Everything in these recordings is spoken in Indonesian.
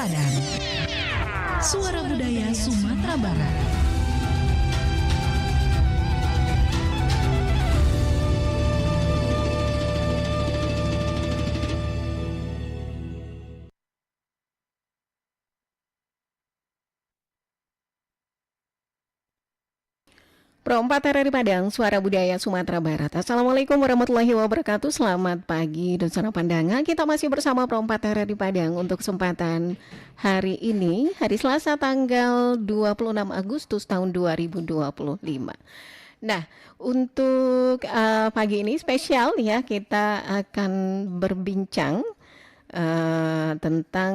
Padang. Suara Budaya Sumatera Barat. Pro 4 RRI Padang, Suara Budaya Sumatera Barat. Assalamualaikum warahmatullahi wabarakatuh. Selamat pagi dan Nusantara Pandangan. Kita masih bersama Pro 4 RRI Padang untuk kesempatan hari ini, hari Selasa tanggal 26 Agustus tahun 2025. Nah, untuk pagi ini spesial ya, kita akan berbincang tentang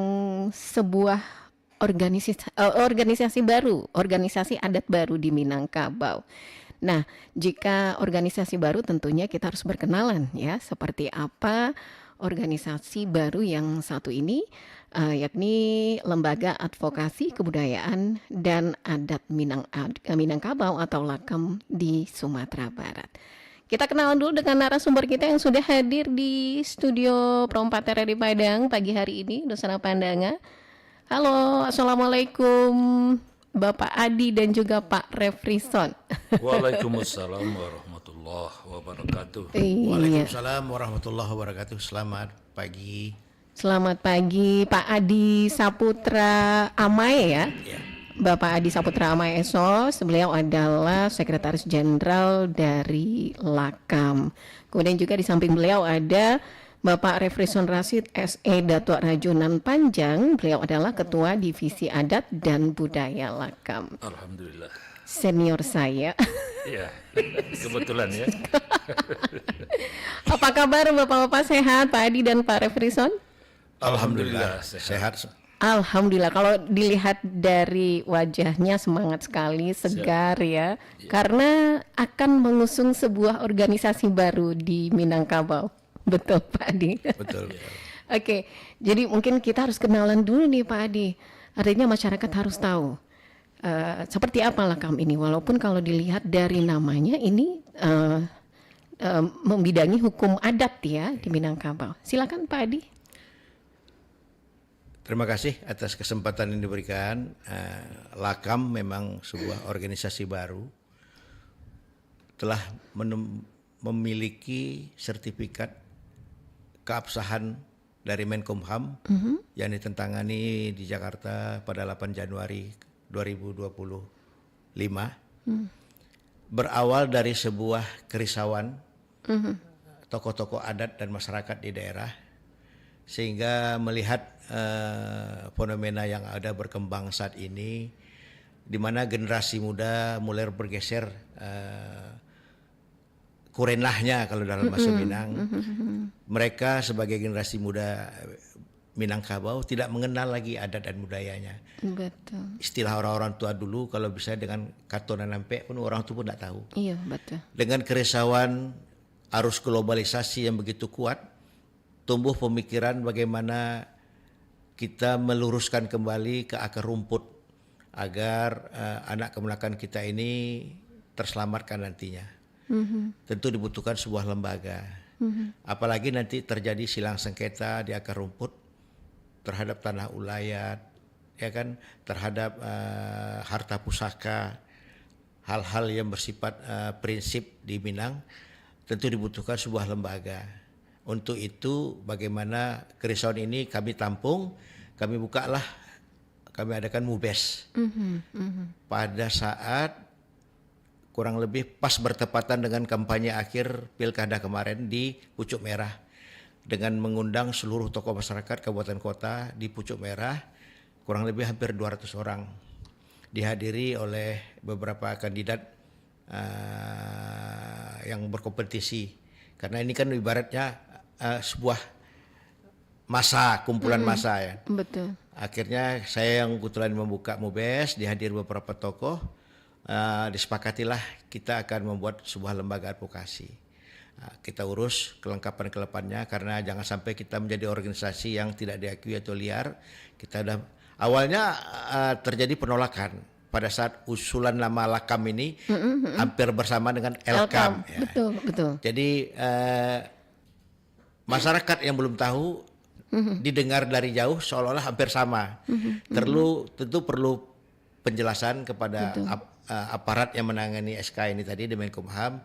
sebuah organisasi baru, organisasi adat baru di Minangkabau. Nah, jika organisasi baru tentunya kita harus berkenalan ya, seperti apa organisasi baru yang satu ini, yakni Lembaga Advokasi Kebudayaan dan Adat Minangkabau atau LAKAM di Sumatera Barat. Kita kenalan dulu dengan narasumber kita yang sudah hadir di studio Pro 4 RRI Padang pagi hari ini, Nusantara Pandangan. Halo, Assalamualaikum Bapak Adi dan juga Pak Refrison. Waalaikumsalam warahmatullahi wabarakatuh. Waalaikumsalam warahmatullahi wabarakatuh. Selamat pagi. Selamat pagi Pak Adi Saputra Amae ya. Bapak Adi Saputra Amae Esos, beliau adalah Sekretaris Jenderal dari LAKAM. Kemudian juga di samping beliau ada Bapak Refrison Rasid SE Datuk Rajunan Panjang, beliau adalah Ketua Divisi Adat dan Budaya LAKAM. Alhamdulillah. Senior saya. Ya, kebetulan ya. Apa kabar Bapak-bapak, sehat Pak Adi dan Pak Refrison? Alhamdulillah Sehat. Alhamdulillah, kalau dilihat dari wajahnya semangat sekali, segar ya. Karena akan mengusung sebuah organisasi baru di Minangkabau. Betul Pak Adi. Betul. Oke, jadi mungkin kita harus kenalan dulu nih Pak Adi. Artinya masyarakat harus tahu seperti apa LAKAM ini. Walaupun kalau dilihat dari namanya ini membidangi hukum adat ya di Minangkabau. Silakan Pak Adi. Terima kasih atas kesempatan yang diberikan. LAKAM memang sebuah organisasi baru. Telah memiliki sertifikat keabsahan dari Menkumham yang ditentangani di Jakarta pada 8 Januari 2025. Berawal dari sebuah kerisauan tokoh-tokoh adat dan masyarakat di daerah, sehingga melihat fenomena yang ada berkembang saat ini, di mana generasi muda mulai bergeser kurenahnya kalau dalam bahasa Minang. Mereka sebagai generasi muda Minangkabau tidak mengenal lagi adat dan budayanya. Betul. Istilah orang-orang tua dulu kalau bisa dengan katonan nampe pun orang tua pun tidak tahu. Iya, betul. Dengan kerisauan arus globalisasi yang begitu kuat, tumbuh pemikiran bagaimana kita meluruskan kembali ke akar rumput agar anak kemenakan kita ini terselamatkan nantinya. Tentu dibutuhkan sebuah lembaga. Apalagi nanti terjadi silang sengketa di akar rumput terhadap tanah ulayat, ya kan, terhadap harta pusaka, hal-hal yang bersifat prinsip di Minang, tentu dibutuhkan sebuah lembaga. Untuk itu bagaimana kerisauan ini kami tampung, kami bukalah, kami adakan MUBES. Pada saat kurang lebih pas bertepatan dengan kampanye akhir Pilkada kemarin di Pucuk Merah, dengan mengundang seluruh tokoh masyarakat kabupaten kota di Pucuk Merah, kurang lebih hampir 200 orang, dihadiri oleh beberapa kandidat yang berkompetisi. Karena ini kan ibaratnya sebuah masa, kumpulan masa ya. Betul. Akhirnya saya yang kebetulan membuka MUBES, dihadiri beberapa tokoh. Disepakatilah kita akan membuat sebuah lembaga advokasi. Kita urus kelengkapan-kelengkapannya, karena jangan sampai kita menjadi organisasi yang tidak diakui atau liar. Kita udah awalnya terjadi penolakan pada saat usulan nama LAKAM ini hampir bersama dengan LKAM. Ya. Betul. Jadi masyarakat yang belum tahu didengar dari jauh seolah-olah hampir sama. Tentu perlu penjelasan kepada aparat yang menangani SK ini tadi di Menkumham,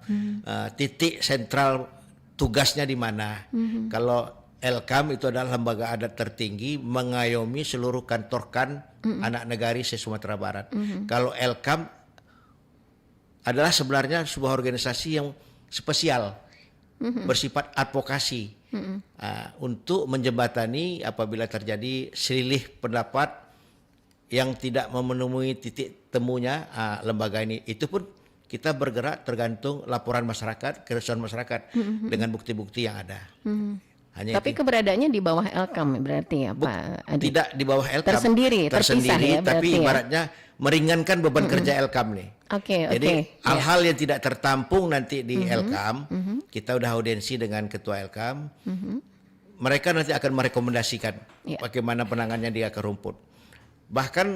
titik sentral tugasnya di mana. Kalau Elkam itu adalah lembaga adat tertinggi mengayomi seluruh kantorkan anak negari se-Sumatera Barat. Kalau Elkam adalah sebenarnya sebuah organisasi yang spesial, bersifat advokasi untuk menjembatani apabila terjadi selisih pendapat yang tidak memenuhi titik temunya lembaga ini. Itu pun kita bergerak tergantung laporan masyarakat, keresahan masyarakat dengan bukti-bukti yang ada. Tapi keberadaannya di bawah Elkam berarti ya Pak Adi? Tidak di bawah Elkam. Tersendiri ya, tapi ya? ibaratnya meringankan beban kerja Elkam nih. Jadi hal-hal yang tidak tertampung nanti di Elkam, kita udah audiensi dengan ketua Elkam, mereka nanti akan merekomendasikan bagaimana penanganannya di akar rumput. Bahkan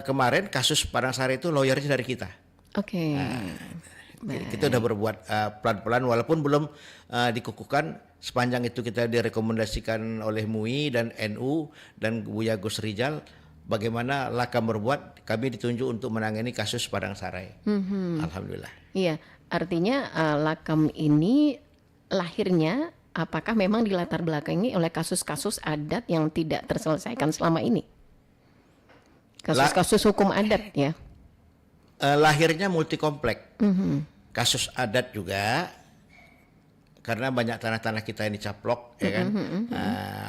kemarin kasus Padang Sari itu lawyernya dari kita. Kita udah berbuat pelan-pelan walaupun belum dikukuhkan. Sepanjang itu kita direkomendasikan oleh MUI dan NU dan Buya Gus Rijal bagaimana Lakam berbuat, kami ditunjuk untuk menangani kasus Padang Sarai. Alhamdulillah. Iya, artinya Lakam ini lahirnya apakah memang dilatar belakangi oleh kasus-kasus adat yang tidak terselesaikan selama ini? Kasus-kasus hukum adat ya? Lahirnya multi komplek. Kasus adat juga, karena banyak tanah-tanah kita yang dicaplok, ya kan.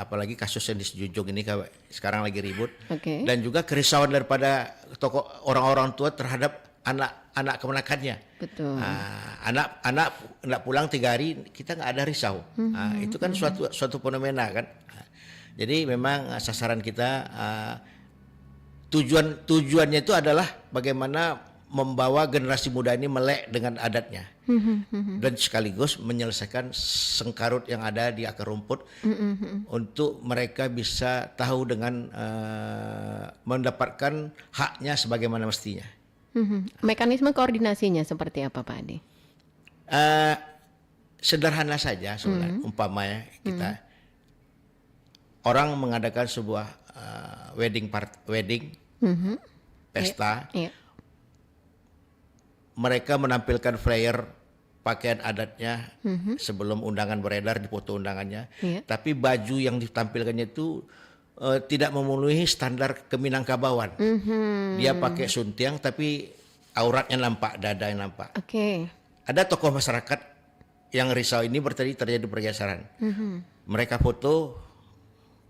Apalagi kasus yang di Sejujung ini sekarang lagi ribut. Dan juga kerisauan daripada tokoh orang-orang tua terhadap anak kemenakannya. Betul. Anak pulang 3 hari kita nggak ada risau. Itu kan suatu fenomena kan. Jadi memang sasaran kita tujuannya itu adalah bagaimana membawa generasi muda ini melek dengan adatnya dan sekaligus menyelesaikan sengkarut yang ada di akar rumput untuk mereka bisa tahu dengan mendapatkan haknya sebagaimana mestinya. Mekanisme koordinasinya seperti apa Pak Adi? Sederhana saja sebenarnya. Umpamanya kita orang mengadakan sebuah wedding pesta. Mereka menampilkan flyer pakaian adatnya sebelum undangan beredar di foto undangannya. Tapi baju yang ditampilkannya itu tidak memenuhi standar Keminangkabauan. Dia pakai suntiang tapi auratnya nampak, dada yang nampak. Ada tokoh masyarakat yang risau ini terjadi pergeseran. Mereka foto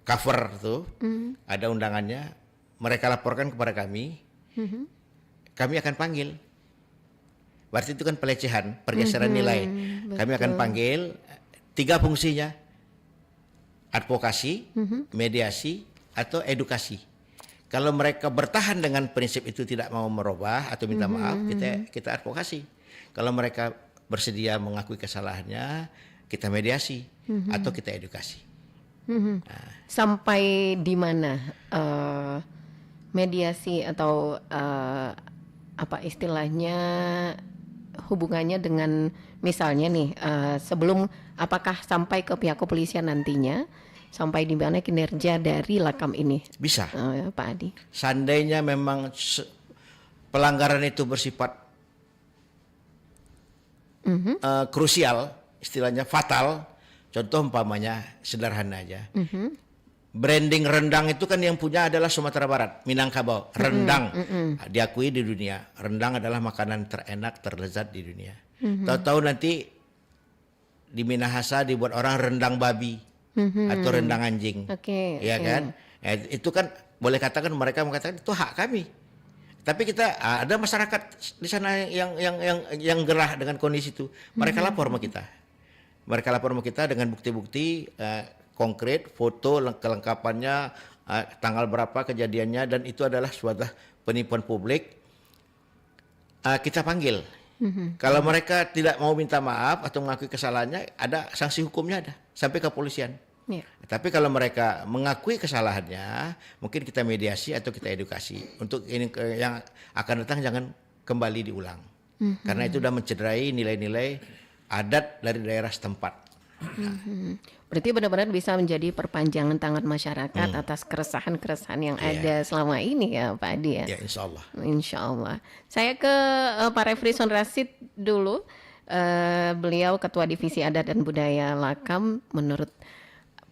cover tuh, ada undangannya. Mereka laporkan kepada kami. Kami akan panggil. Berarti itu kan pelecehan, pergeseran nilai. Kami akan panggil 3 fungsinya. Advokasi, mediasi, atau edukasi. Kalau mereka bertahan dengan prinsip itu tidak mau merubah atau minta maaf, kita advokasi. Kalau mereka bersedia mengakui kesalahannya, kita mediasi atau kita edukasi. Sampai di mana mediasi atau apa istilahnya hubungannya dengan misalnya nih sebelum apakah sampai ke pihak kepolisian nantinya, sampai di mana kinerja dari Lakam ini? Bisa, Pak Adi. Seandainya memang pelanggaran itu bersifat krusial, istilahnya fatal. Contoh umpamanya sederhana aja. Branding rendang itu kan yang punya adalah Sumatera Barat, Minangkabau. Rendang diakui di dunia. Rendang adalah makanan terenak, terlezat di dunia. Tahu-tahu nanti di Minahasa dibuat orang rendang babi atau rendang anjing. Ya kan? Itu kan boleh katakan mereka mengatakan itu hak kami. Tapi kita ada masyarakat di sana yang gerah dengan kondisi itu. Mereka lapor sama kita. Mereka lapor sama kita dengan bukti-bukti konkret, foto kelengkapannya, tanggal berapa kejadiannya, dan itu adalah suatu penipuan publik. Kita panggil. Kalau mereka tidak mau minta maaf atau mengakui kesalahannya, ada sanksi hukumnya, ada sampai ke kepolisian. Tapi kalau mereka mengakui kesalahannya, mungkin kita mediasi atau kita edukasi untuk ini yang akan datang jangan kembali diulang, karena itu sudah mencederai nilai-nilai adat dari daerah setempat. Berarti benar-benar bisa menjadi perpanjangan tangan masyarakat atas keresahan-keresahan yang ada selama ini ya Pak Adi ya. Ya, insya Allah. Insya Allah. Saya ke Pak Refrison Rasid dulu. Beliau Ketua Divisi Adat dan Budaya Lakam. Menurut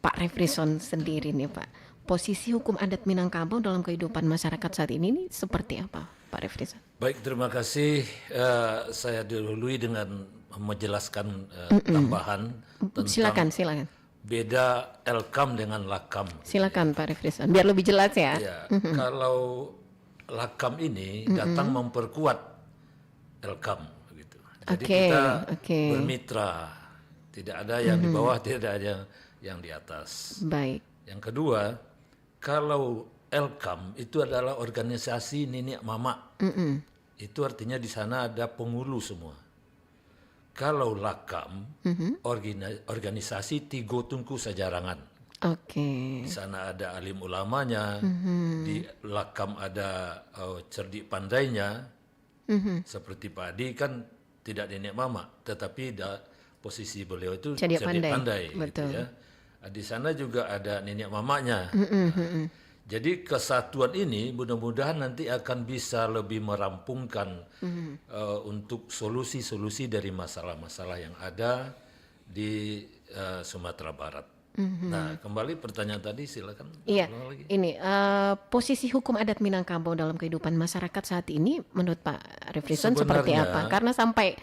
Pak Refrison sendiri nih Pak, posisi hukum adat Minangkabau dalam kehidupan masyarakat saat ini seperti apa Pak Refrison? Baik, terima kasih. Saya didahului dengan menjelaskan tambahan tentang Silakan. beda Elkam dengan Lakam. Silakan Pak Refrison, biar lebih jelas ya. Ya, kalau Lakam ini datang memperkuat Elkam, begitu. Jadi kita bermitra, tidak ada yang di bawah, tidak ada yang di atas. Baik. Yang kedua, kalau Elkam itu adalah organisasi nenek mama, itu artinya di sana ada penghulu semua. Kalau Lakam, organisasi Tigo Tungku Sajarangan. Oke. Di sana ada alim ulamanya, di Lakam ada cerdik pandainya, seperti Pak Adi kan tidak nenek mama, tetapi posisi beliau itu cerdik pandai gitu ya. Di sana juga ada nenek mamanya. Jadi kesatuan ini mudah-mudahan nanti akan bisa lebih merampungkan untuk solusi-solusi dari masalah-masalah yang ada di Sumatera Barat. Nah, kembali pertanyaan tadi, silakan. Iya, ini posisi hukum adat Minangkabau dalam kehidupan masyarakat saat ini menurut Pak Refrison seperti apa? Karena sampai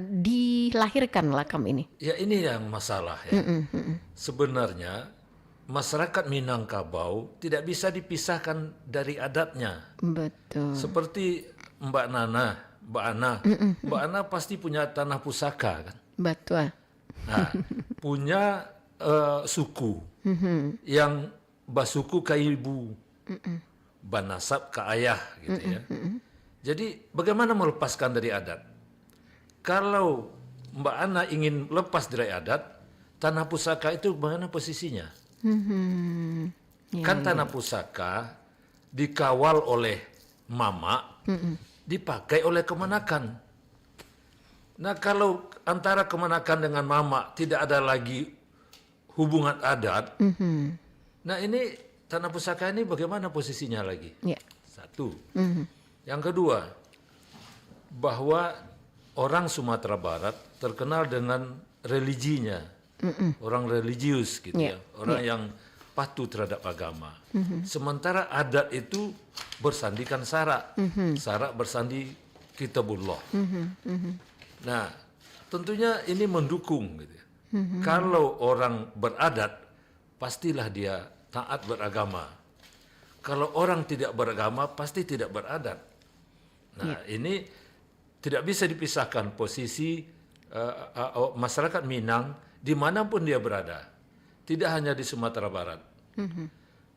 dilahirkan Lakam ini. Ya, ini yang masalah ya. Sebenarnya masyarakat Minangkabau tidak bisa dipisahkan dari adatnya. Betul. Seperti Mbak Ana. Mbak Ana pasti punya tanah pusaka kan. Betul. Nah, punya suku yang basuku ke ibu, banasab ke ayah gitu ya. Jadi bagaimana melepaskan dari adat? Kalau Mbak Ana ingin lepas dari adat, tanah pusaka itu bagaimana posisinya? Kan tanah pusaka dikawal oleh mama, dipakai oleh kemenakan. Nah, kalau antara kemenakan dengan mama tidak ada lagi hubungan adat, nah ini tanah pusaka ini bagaimana posisinya lagi? Satu. Yang kedua, bahwa orang Sumatera Barat terkenal dengan religinya, orang religius gitu ya, orang yang patuh terhadap agama. Sementara adat itu bersandikan syarak, syarak bersandi kitabullah. Nah, tentunya ini mendukung gitu. Kalau orang beradat, pastilah dia taat beragama. Kalau orang tidak beragama, pasti tidak beradat. Nah, ini tidak bisa dipisahkan posisi masyarakat Minang dimanapun dia berada. Tidak hanya di Sumatera Barat.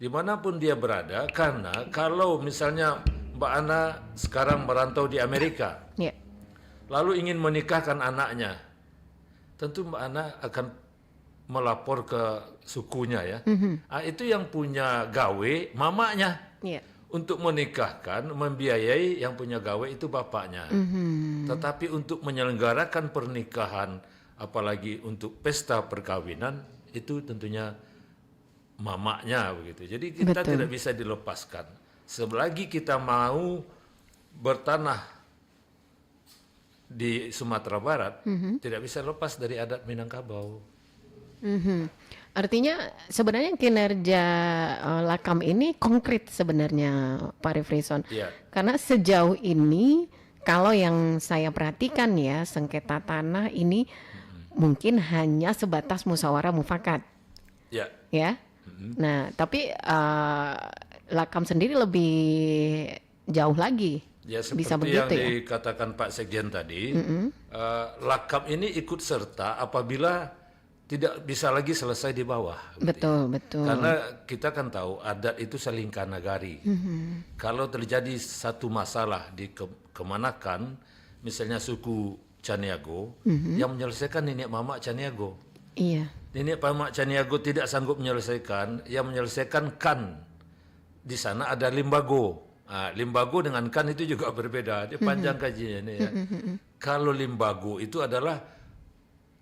Dimanapun dia berada, karena kalau misalnya Mbak Ana sekarang merantau di Amerika, lalu ingin menikahkan anaknya, tentu Mbak Ana akan melapor ke sukunya ya. Itu yang punya gawe mamanya. Untuk menikahkan, membiayai yang punya gawe itu bapaknya. Tetapi untuk menyelenggarakan pernikahan, apalagi untuk pesta perkawinan, itu tentunya mamanya begitu. Jadi kita tidak bisa dilepaskan. Selagi kita mau bertanah di Sumatera Barat, tidak bisa lepas dari adat Minangkabau. Artinya sebenarnya kinerja Lakam ini konkret sebenarnya Pak Refrison. Karena sejauh ini kalau yang saya perhatikan ya, sengketa tanah ini mungkin hanya sebatas musyawarah mufakat. Ya. Nah, tapi Lakam sendiri lebih jauh lagi. Ya, seperti bisa begitu yang dikatakan Pak Sekjen tadi, Lakam ini ikut serta apabila tidak bisa lagi selesai di bawah. Betul. Karena kita kan tahu adat itu saling kanagari. Kalau terjadi satu masalah di kemanakan, misalnya suku Caniago, yang menyelesaikan nenek mama Caniago. Nenek mama Caniago tidak sanggup menyelesaikan, yang menyelesaikan kan. Di sana ada Limbago. Limbago dengan kan itu juga berbeda. Dia panjang kajiannya ini ya. Kalau Limbago itu adalah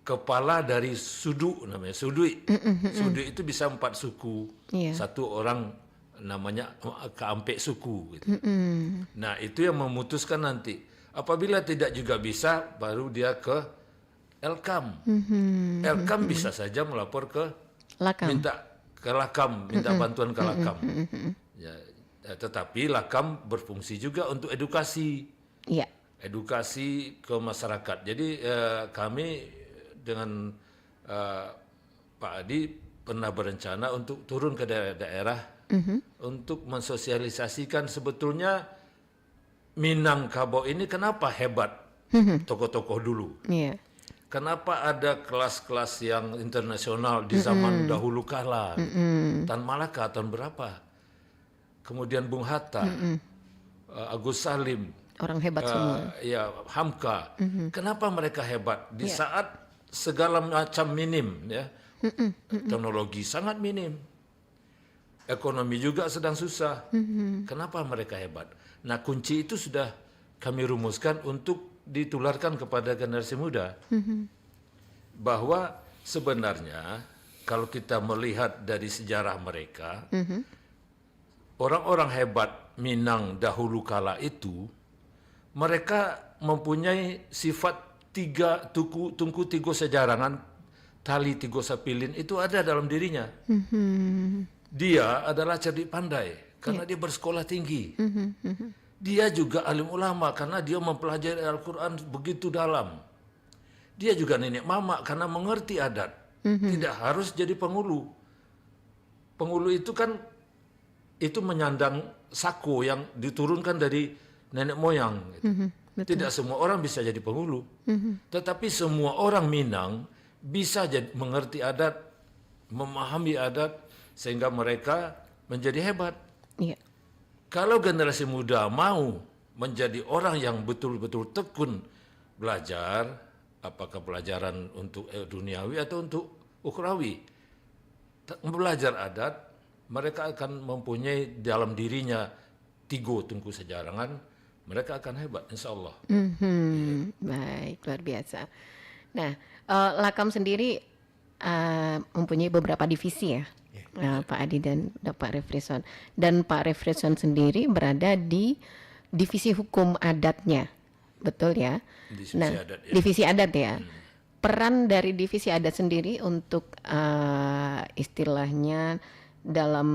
kepala dari sudu namanya, sudui. Sudui itu bisa 4 suku. Iya. Satu orang namanya keampek suku gitu. Nah, itu yang memutuskan nanti. Apabila tidak juga bisa, baru dia ke Elkam. Elkam bisa saja melapor ke Lakam. minta bantuan ke Lakam. Ya, tetapi Lakam berfungsi juga untuk edukasi. Iya. Edukasi ke masyarakat. Jadi kami dengan Pak Adi pernah berencana untuk turun ke daerah-daerah untuk mensosialisasikan sebetulnya Minangkabau ini kenapa hebat tokoh-tokoh dulu. Iya. Kenapa ada kelas-kelas yang internasional di zaman dahulu kala. Tan Malaka tahun berapa. Kemudian Bung Hatta, Agus Salim, Orang hebat semua. ya Hamka. Kenapa mereka hebat di saat segala macam minim, ya, teknologi sangat minim, ekonomi juga sedang susah. Kenapa mereka hebat? Nah, kunci itu sudah kami rumuskan untuk ditularkan kepada generasi muda, bahwa sebenarnya kalau kita melihat dari sejarah mereka, orang-orang hebat Minang dahulu kala itu, mereka mempunyai sifat tungku tigo sejarangan, tali tigo sapilin itu ada dalam dirinya. Dia adalah cerdik pandai karena dia bersekolah tinggi. Dia juga alim ulama karena dia mempelajari Al-Quran begitu dalam. Dia juga nenek mama karena mengerti adat. Tidak harus jadi pengulu. Pengulu itu kan itu menyandang sako yang diturunkan dari nenek moyang. Tidak semua orang bisa jadi pengulu. Tetapi semua orang Minang bisa mengerti adat, memahami adat, sehingga mereka menjadi hebat. Iya. Kalau generasi muda mau menjadi orang yang betul-betul tekun belajar, apakah pelajaran untuk duniawi atau untuk ukhrawi, belajar adat, mereka akan mempunyai dalam dirinya tigo tungku sejarangan, mereka akan hebat, insya Allah. Baik, luar biasa. Nah, Lakam sendiri mempunyai beberapa divisi ya, Pak Adi dan Pak Refrison. Dan Pak Refrison sendiri berada di divisi hukum adatnya, betul ya? Divisi adat ya. Peran dari divisi adat sendiri untuk istilahnya dalam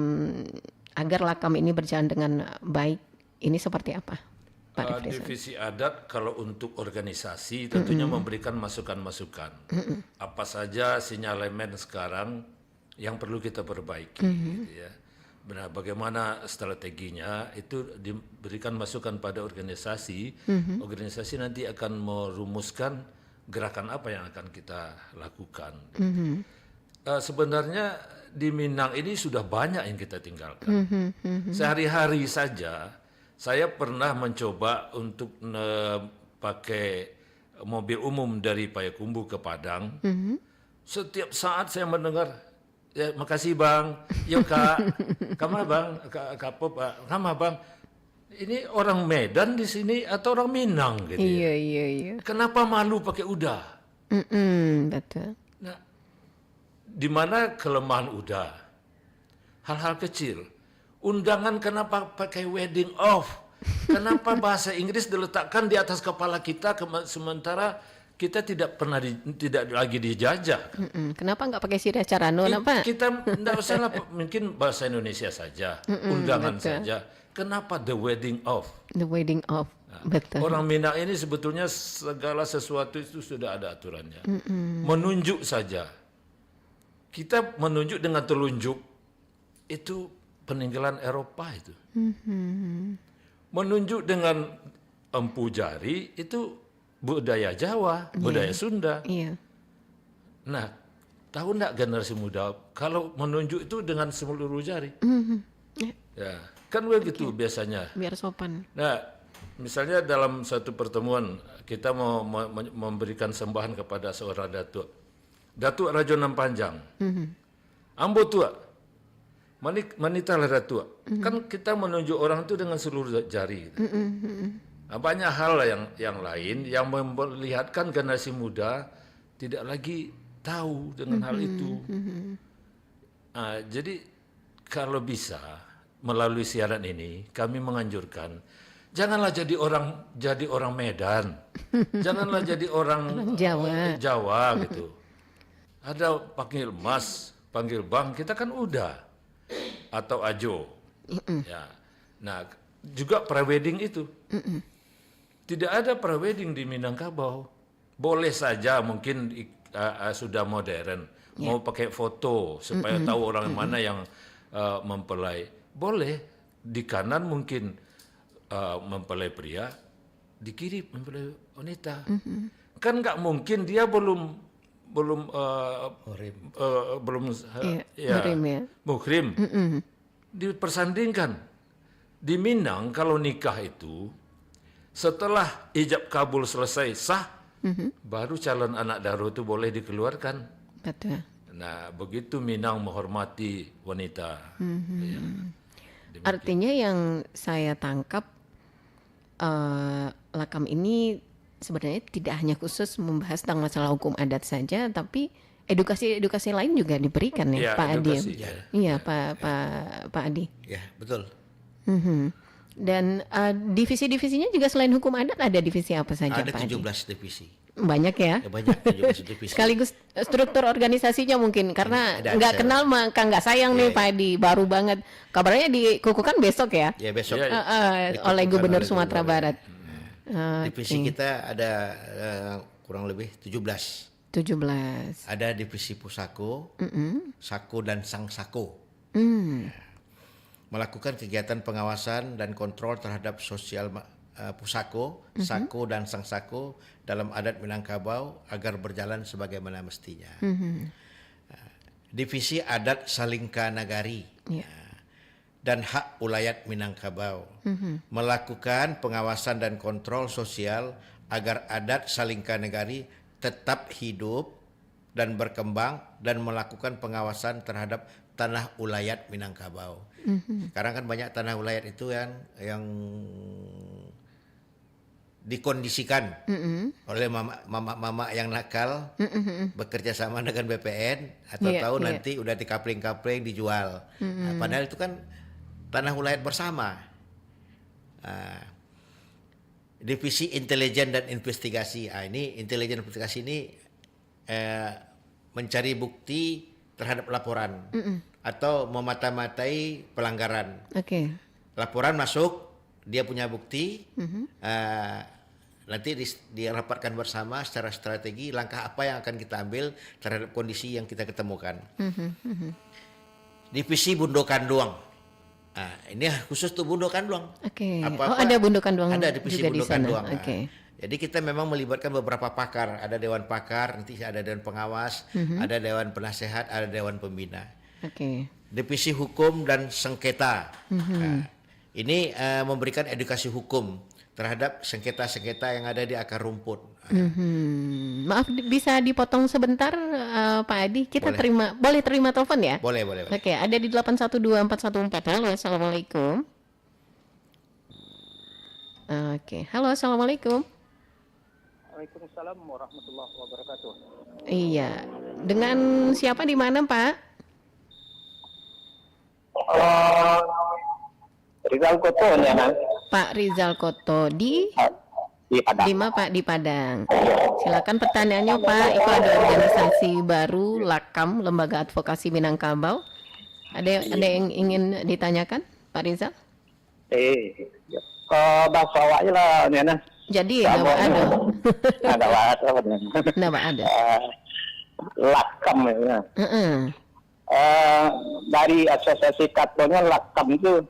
agar Lakam ini berjalan dengan baik, ini seperti apa, Pak Refrison? Divisi adat kalau untuk organisasi tentunya memberikan masukan-masukan. Apa saja sinyalemen sekarang yang perlu kita perbaiki, gitu ya. Benar, bagaimana strateginya itu diberikan masukan pada organisasi. Organisasi nanti akan merumuskan gerakan apa yang akan kita lakukan. Sebenarnya di Minang ini sudah banyak yang kita tinggalkan. Sehari-hari saja saya pernah mencoba untuk pakai mobil umum dari Payakumbuh ke Padang. Setiap saat saya mendengar, ya, makasih bang, yuk kak, kama bang, kak Pop, kama bang. Ini orang Medan di sini atau orang Minang gitu ya? Iya. Kenapa malu pakai udah? Betul. Nah, di mana kelemahan udah? Hal-hal kecil. Undangan kenapa pakai wedding off? Kenapa bahasa Inggris diletakkan di atas kepala kita sementara kita tidak pernah tidak lagi dijajah? Kenapa nggak pakai Sirah Carano, Pak? Kita tidak usah lah, mungkin bahasa Indonesia saja, undangan betul. saja. Kenapa the wedding off? The wedding off, betul. Orang Minang ini sebetulnya segala sesuatu itu sudah ada aturannya. Menunjuk saja. Kita menunjuk dengan telunjuk itu peninggalan Eropa itu. Menunjuk dengan empu jari itu budaya Jawa, budaya Sunda. Iya. Nah, tahu enggak generasi muda kalau menunjuk itu dengan seluruh jari? Ya, kan begitu biasanya. Biar sopan. Nah, misalnya dalam satu pertemuan kita mau memberikan sembahan kepada seorang datuk. Datuk Rajo Nam Panjang. Ambo tua. Manita lah datuk. Kan kita menunjuk orang itu dengan seluruh jari. Nah, banyak hal yang lain yang memperlihatkan generasi muda tidak lagi tahu dengan hal itu. Jadi kalau bisa melalui siaran ini kami menganjurkan janganlah jadi orang Medan, janganlah jadi orang Jawa gitu. Ada panggil Mas, panggil Bang, kita kan udah atau Ajo. Ya. Nah, juga prewedding itu. Tidak ada prewedding di Minangkabau. Boleh saja mungkin sudah modern, mau pakai foto supaya tahu orang mana yang mempelai. Boleh, di kanan mungkin mempelai pria, di kiri mempelai wanita. Kan nggak mungkin dia belum muhrim. Dipersandingkan. Di Minang kalau nikah itu setelah ijab kabul selesai sah, baru calon anak daro itu boleh dikeluarkan. Betul. Nah, begitu Minang menghormati wanita. Ya, artinya yang saya tangkap Lakam ini sebenarnya tidak hanya khusus membahas tentang masalah hukum adat saja, tapi edukasi lain juga diberikan ya, Pak Adi. Iya, Pak Adi. Ya, betul. Dan divisi-divisinya juga selain hukum adat ada divisi apa saja, Ada Pak 17 Adi? divisi. Banyak ya? Banyak 17 divisi. Sekaligus struktur organisasinya mungkin karena Ada, nggak kenal maka nggak sayang nih Pak Adi, baru banget. Kabarnya dikukuhkan besok ya? Ya, besok. Oleh Gubernur Sumatera Barat. Divisi kita ada kurang lebih 17. 17. Ada divisi Pusako, Sako dan Sang Sako. Melakukan kegiatan pengawasan dan kontrol terhadap sosial Pusako, Sako dan Sang Sako dalam adat Minangkabau agar berjalan sebagaimana mestinya. Divisi Adat Salingka Nagari dan Hak Ulayat Minangkabau melakukan pengawasan dan kontrol sosial agar adat Salingka Nagari tetap hidup dan berkembang dan melakukan pengawasan terhadap tanah ulayat Minangkabau. Sekarang kan banyak tanah ulayat itu yang dikondisikan oleh mama yang nakal bekerja sama dengan BPN atau nanti udah dikapling-kapling dijual. Padahal itu kan tanah ulayat bersama. Divisi Intelijen dan Investigasi. Ini intelijen dan investigasi ini mencari bukti terhadap laporan atau memata-matai pelanggaran. Laporan masuk, dia punya bukti, nanti dirapatkan bersama secara strategi langkah apa yang akan kita ambil terhadap kondisi yang kita ketemukan. Divisi Bundokan Doang. Ini khusus tuh Bundokan Doang. Ada Bundokan Doang ada divisi juga Bundokan di sana. Doang. Jadi kita memang melibatkan beberapa pakar. Ada Dewan Pakar, nanti ada Dewan Pengawas, ada Dewan Penasehat, ada Dewan Pembina. Divisi Hukum dan Sengketa. Ini memberikan edukasi hukum terhadap sengketa-sengketa yang ada di akar rumput. Maaf, bisa dipotong sebentar Pak Adi? Kita boleh terima telepon ya? Boleh. Oke, ada di 812414. Halo, assalamualaikum. Oke, halo, assalamualaikum. Waalaikumsalam warahmatullahi wabarakatuh. Iya, dengan siapa di mana Pak? Rizal Koto ya, Pak Rizal Koto di Padang. Di mana Pak? Di Padang. Silakan pertanyaannya Pak. Itu ada organisasi baru Lakam, Lembaga Advokasi Minangkabau. Ada yang ingin ditanyakan Pak Rizal? Bahasa awaknya lah, Nana. Jadi nama ada. Ada bahasa apa? Nama ada. Lakam ya. Dari asosiasi Katonya Lakam itu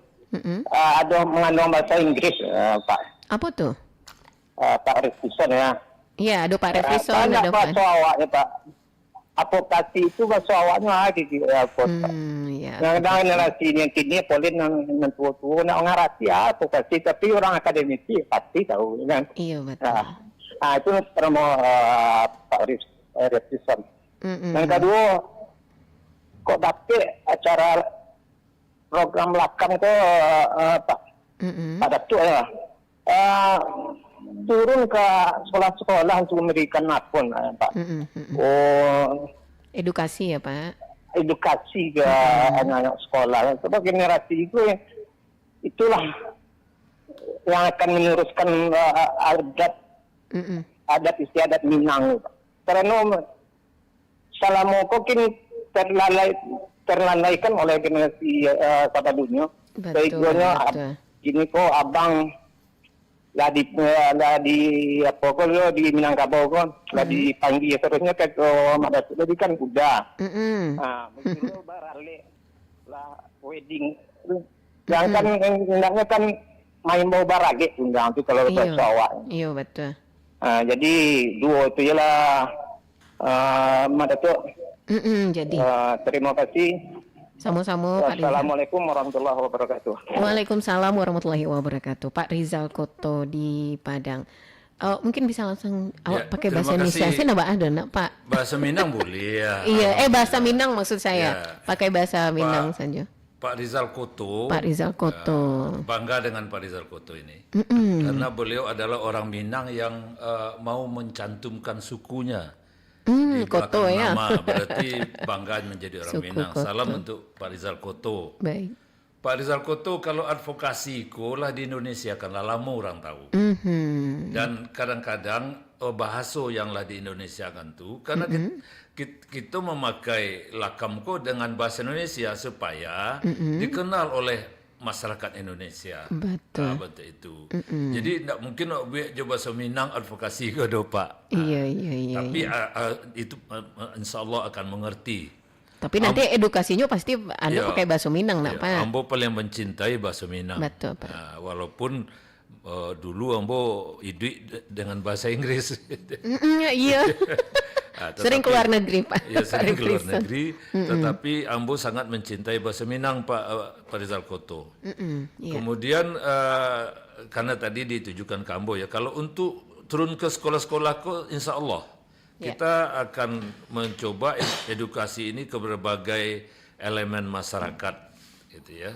ada mengandung bahasa Inggris, Pak. Apa tuh? Pak Refison ya. Iya, ada Pak Refison, ada Pak. Bahasa awaknya Pak. Advokasi itu bahasa awaknya lagi di kota. Yang generasi yang kini boleh yang tua-tua nak ngerti ya advokasi, tapi orang akademisi pasti tahu kan. Iya betul. Itu termo Pak Refison. Yang kedua, kok dapet acara program Lakam itu Pak Datuk ya. turun ke sekolah-sekolah untuk memberikan napon, Pak. Oh, Edukasi ya Pak. edukasi ke anak-anak sekolah. Sebab generasi itulah yang akan meneruskan adat istiadat Minang. Karena selama kini terlalaikan oleh generasi pada dunia. Betul. Ini kok abang lah di apa kok di Minangkabau kan lah dipanggil terusnya ke Madatu jadi kan udah. Mungkin barale lah wedding. Yang kan hendaknya kan main mau barage undang itu kalau bahasa awak. Iya betul. Jadi dua itu ialah Madatu. Jadi terima kasih. Sama-sama Pak Rizal. Assalamualaikum warahmatullahi wabarakatuh. Waalaikumsalam warahmatullahi wabarakatuh. Pak Rizal Koto di Padang. Mungkin bisa langsung awak pakai bahasa Indonesia. Saya nggak ada nak Pak. Bahasa Minang boleh ya. Iya, bahasa Minang maksud saya. Ya. Pakai bahasa Minang saja. Pak Rizal Koto. Pak Rizal Koto. Bangga dengan Pak Rizal Koto ini. Karena beliau adalah orang Minang yang mau mencantumkan sukunya. Di Koto belakang ya. nama, berarti bangga menjadi orang Suku Minang. Koto. Salam untuk Pak Rizal Koto. Baik. Pak Rizal Koto kalau advokasi lah di Indonesia kan lama orang tahu. Dan kadang-kadang bahasa yang lah di Indonesia kan tuh karena kita memakai lakam dengan bahasa Indonesia supaya dikenal oleh masyarakat Indonesia. Betul. Betul itu. Jadi tidak mungkin nak buat coba seminang advokasi ke do Pak. Iya. Tapi itu insya Allah akan mengerti. Tapi nanti edukasinya pasti Anda Ya. pakai bahasa Minang nak Pak. Ambo paling mencintai bahasa Minang. Betul Pak. Walaupun dulu Ambo hidup dengan bahasa Inggris. Iya. Sering keluar negeri Pak. Ya sering keluar Rizal. negeri, tetapi Ambo sangat mencintai bahasa Minang Pak Rizal Koto. Iya. Kemudian karena tadi ditujukan ke Ambo ya, kalau untuk turun ke sekolah-sekolah kok insya Allah kita akan mencoba edukasi ini ke berbagai elemen masyarakat gitu ya.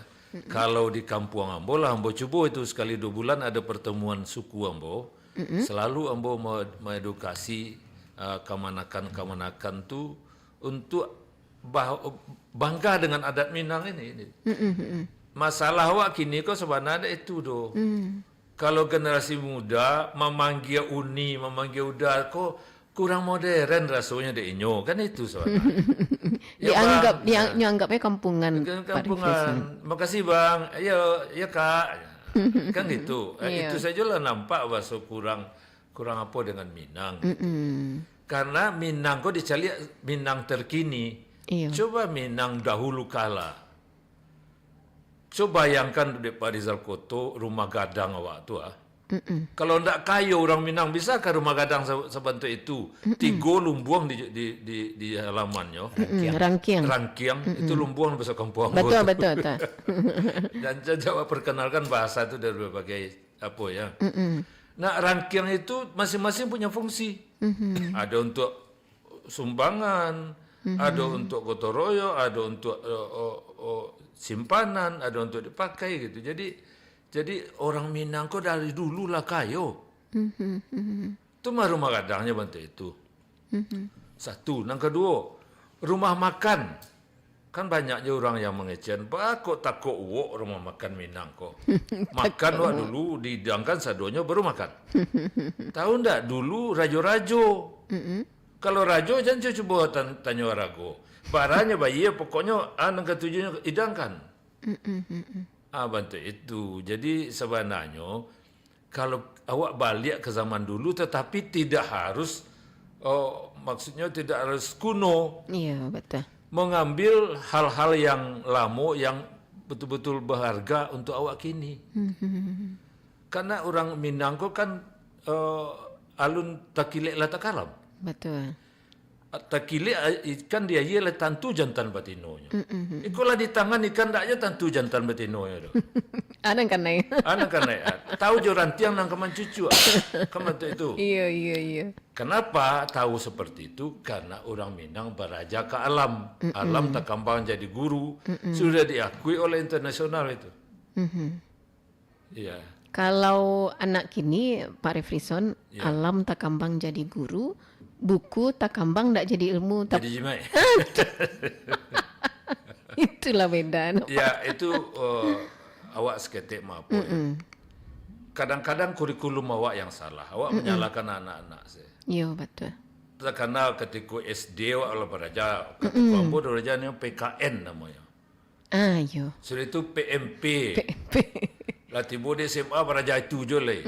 Kalau di kampung Ambo lah Ambo coba itu sekali 2 bulan ada pertemuan suku Ambo. Selalu Ambo mengedukasi kemanakan tuh untuk bangga dengan adat Minang ini. Masalah awak kini kok sebenarnya itu doh. Kalau generasi muda memanggil uni, memanggil udah kok kurang modern rasanya deh inyo kan itu sebenarnya. Dianggapnya kampungan. Kampungan. Makasih Bang. Ayo, ya Kak. Kan gitu. Itu saja lah nampak bahasa kurang apa dengan Minang. Karena Minang kok dicari Minang terkini. Iya. Coba Minang dahulu kala. Coba bayangkan Pak Rizal Koto rumah gadang awak tu Kalau ndak kayu orang Minang bisa ke rumah gadang sebentuk itu. 3 lumbuang di halamannya. Rangkiang itu lumbuang bahasa kampung. Betul. Dan jawab perkenalkan bahasa itu dari berbagai apa ya. Nah, rangkiang itu masing-masing punya fungsi. Ada untuk sumbangan, ada untuk gotong royong, ada untuk simpanan, ada untuk dipakai gitu. Jadi orang Minang kok dari dulu lah kayo. Itu mah rumah gadangnya bantu itu. Satu, yang kedua, rumah makan. Kan banyaknya orang yang mengecewakan, Pak kok takut uok rumah makan Minang kok. Makan wak dulu dihidangkan sadonya baru makan. Tahu ndak dulu rajo-rajo. Kalau rajo jangan coba tanya rago. Baranya bayi pokoknya yang ketujuhnya hidangkan. Bantu itu. Jadi sebenarnya kalau awak balik ke zaman dulu tetapi tidak harus maksudnya tidak harus kuno. Iya, betul. Mengambil hal-hal yang lama yang betul-betul berharga untuk awak kini. Karena orang Minang kok kan alun takilek lah takalam. Betul. Takilek ikan dia ialah tantu jantan batinonya. Ikulah di tangan ikan daknya tantu jantan batinonya. Anak kan naik. Tahu joran tiang nang keman cucu. Keman itu. Iya. Kenapa tahu seperti itu? Karena orang Minang beraja ke alam. Alam tak gampang jadi guru. Sudah diakui oleh internasional itu. Iya. Kalau anak kini, Pak Refrison, alam tak kambang jadi guru, buku tak kambang tak jadi ilmu. Jadi jimai. Itulah beda. Ya, itu awak seketik mampu. Ya. Kadang-kadang kurikulum awak yang salah. Awak menyalahkan anak-anak saya. Iya, betul. Karena ketika SD awak lah beraja, ketika ambo beraja ni PKN namanya. Iya. Sudah itu PMP. Lah tiba di SMA beraja itu je lah.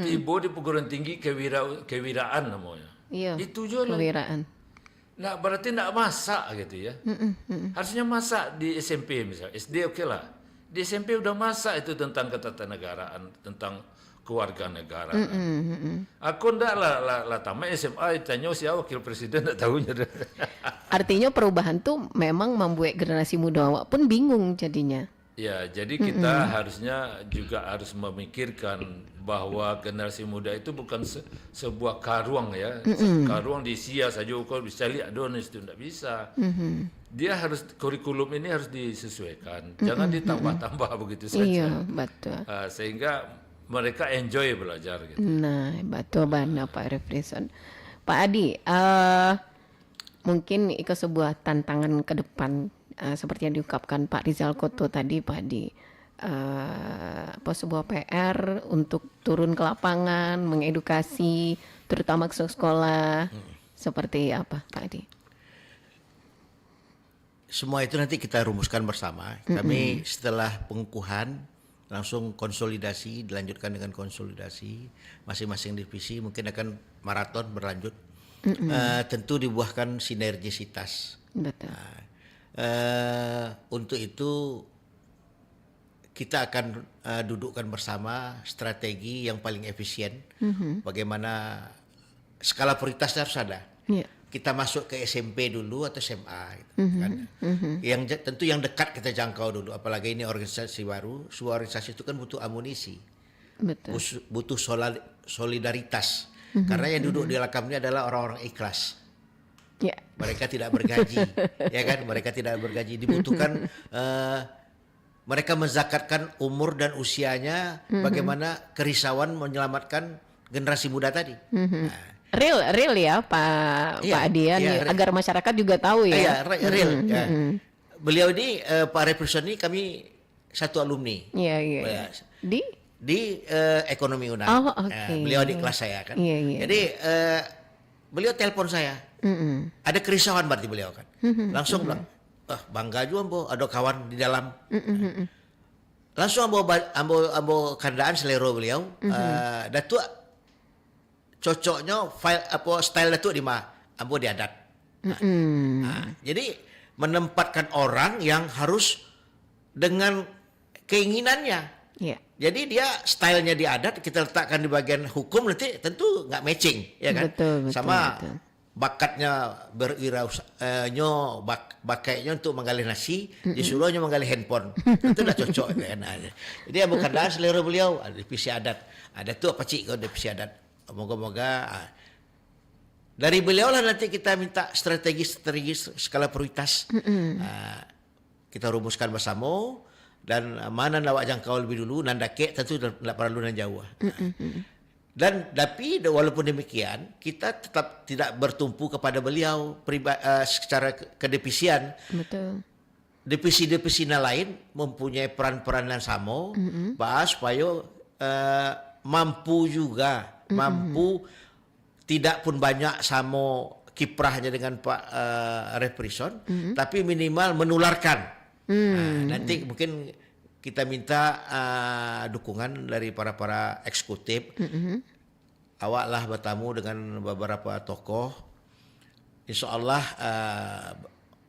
Tiba di perguruan tinggi kewiraan namanya. Iya. Itu je lah. Kewiraan. Nah, berarti nak masak gitu ya. Harusnya masak di SMP misalnya. SD okey lah. Di SMP udah masak itu tentang ketatanegaraan, tentang kewarganegaraan. Aku ndak lah tamat SMA tanya siapa wakil presiden ndak tahunya. Artinya perubahan tuh memang membuat generasi muda awak pun bingung jadinya. Ya, jadi kita harusnya juga harus memikirkan bahwa generasi muda itu bukan sebuah karuang ya. Karuang diisi saja kau bisa lihat doang itu tidak bisa. Dia harus kurikulum ini harus disesuaikan. Jangan ditambah-tambah begitu saja. Iya, betul. Sehingga mereka enjoy belajar gitu. Nah, betul benar Pak Refrison. Pak Adi, mungkin itu sebuah tantangan ke depan. Seperti yang diungkapkan Pak Rizal Koto tadi, Pak Adi, sebuah PR untuk turun ke lapangan, mengedukasi, terutama ke sekolah, seperti apa, Pak Adi? Semua itu nanti kita rumuskan bersama. Kami setelah pengukuhan langsung konsolidasi, dilanjutkan dengan konsolidasi, masing-masing divisi mungkin akan maraton berlanjut. Tentu dibuahkan sinergisitas. Betul. Untuk itu kita akan dudukkan bersama strategi yang paling efisien. Bagaimana skala prioritasnya harus ada. Yeah. Kita masuk ke SMP dulu atau SMA, gitu, kan? Yang tentu yang dekat kita jangkau dulu. Apalagi ini organisasi baru. Sebuah organisasi itu kan butuh amunisi, Betul. butuh solidaritas. Karena yang duduk di lakam ini adalah orang-orang ikhlas. Ya. Mereka tidak bergaji, ya kan? Mereka tidak bergaji. Dibutuhkan mereka menzakatkan umur dan usianya, bagaimana kerisauan menyelamatkan generasi muda tadi. Real ya Pak Iya, Adian, iya, agar masyarakat juga tahu ya. Iya, real. Ya. Beliau ini Pak Refrison ini kami satu alumni. Iya. Di ekonomi UNAM. Oh, oke. Beliau di kelas saya kan. Iya. Jadi beliau telepon saya. Ada kerisauan berarti beliau kan. Langsung bilang, bangga juga Ambo, ada kawan di dalam. Langsung Ambo kandaan selero beliau. Datuk cocoknya style Datuk di mana? Ambo di adat. Jadi menempatkan orang yang harus dengan keinginannya. Yeah. Jadi dia stylenya di adat, kita letakkan di bagian hukum nanti tentu nggak matching, ya kan? Betul, sama betul. bakatnya bakatnya untuk menggali nasi, disuruhnya menggali handphone, itu udah cocok kan? Jadi bukan dah selera beliau, ada divisi adat, ada tuh apa cik kau divisi adat, moga-moga dari beliau lah nanti kita minta strategi skala prioritas, kita rumuskan bersama. Dan mana nak jangkau lebih dulu, nan dakek tentu tidak perlu nan jauh. Dan tapi walaupun demikian, kita tetap tidak bertumpu kepada beliau secara kedivisian. Betul. Divisi-divisi lain mempunyai peran-peran yang sama, supaya mampu juga, mampu tidak pun banyak sama kiprahnya dengan Pak Refrison, tapi minimal menularkan. Nanti mungkin kita minta dukungan dari para eksekutif. Awaklah bertamu dengan beberapa tokoh. Insya Allah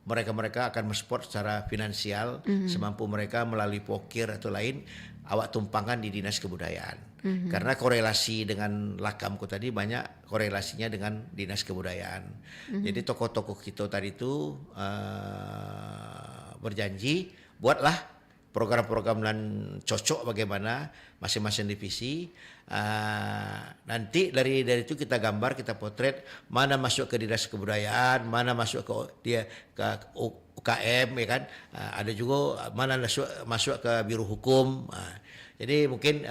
mereka akan mensupport secara finansial semampu mereka melalui pokir atau lain. Awak tumpangkan di dinas kebudayaan. Karena korelasi dengan lakamku tadi banyak korelasinya dengan dinas kebudayaan. Jadi tokoh-tokoh kita tadi itu berjanji buatlah program-program dan cocok bagaimana masing-masing divisi. Nanti dari itu kita gambar, kita potret mana masuk ke dinas kebudayaan, mana masuk ke UKM, ya kan. Ada juga mana masuk ke biro hukum. Jadi mungkin